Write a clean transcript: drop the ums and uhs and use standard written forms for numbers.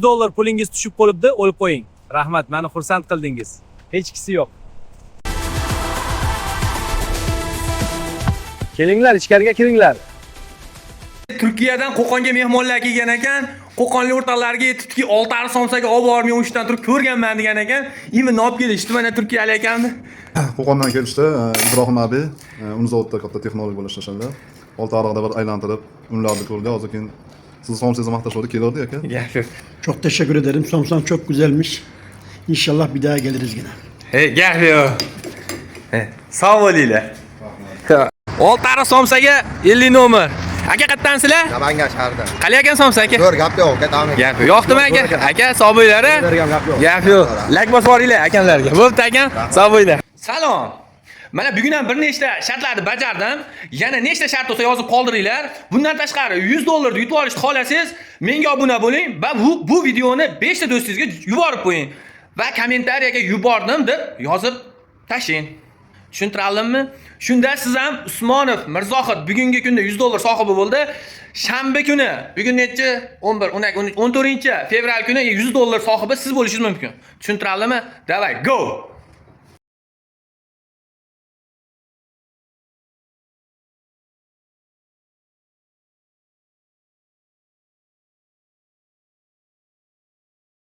$100 pulingiz tushib qolibdi, olib qo'ying. Rahmat, meni xursand qildingiz. Hech kisi yo'q. Kelinglar, ichkariga kiringlar. Turkiyadan Qo'qonga mehmonlar kelgan ekan. Qo'qonli o'rtoqlarga aytibdiki, 6 somsaga olib bormay o'shdan turib ko'rganman degan ekan. Imi olib kelishdi, mana turkiyalik ekanmi? Qo'qondan kelishdi Ibrohim abi. Un zavodda katta texnologik bo'lib ishlashanlar. Oltiariqda bir aylantirib, unlarni ko'rdi. Hozir keyin siz somsangizni maqtashdi, keldi aka. Gap. Çok teşekkür ederim. Somsan çok güzelmiş. İnşallah bir daha geliriz yine. Hey, gap yo'q. Sog' bo'linglar. 6 somsaga 50 nomer. Aka qayerdansizlar? Namangan shahrida. Qalay ekan somsa aka? Zo'r gap yo'q, ketaman. Gap yo'qdimi aka? Aka sog' bo'linglar. Gap yo'q. Like bosib yuboringlar akamlarga. Bo'pti akam, sog' bo'linglar. Salom. Mana bugun ham bir nechta shartlarni bajardim. Yana nechta shart bo'lsa yozib qoldiringlar. Bundan tashqari $100 yutib olishni xohlasangiz, menga obuna bo'ling va bu videoni 5 ta do'stingizga yuborib qo'ying va kommentariyaga yubordim deb yozib tashlang. Tushuntirdimmi? Shunda siz ham Usmonov Mirzohid bugungi kunda $100 sohibi bo'ldi. Shanba kuni, bugun necha? 11, 12, 14-fevral kuni $100 sohibi siz bo'lishingiz mumkin. Tushuntirdimmi? Davay, go!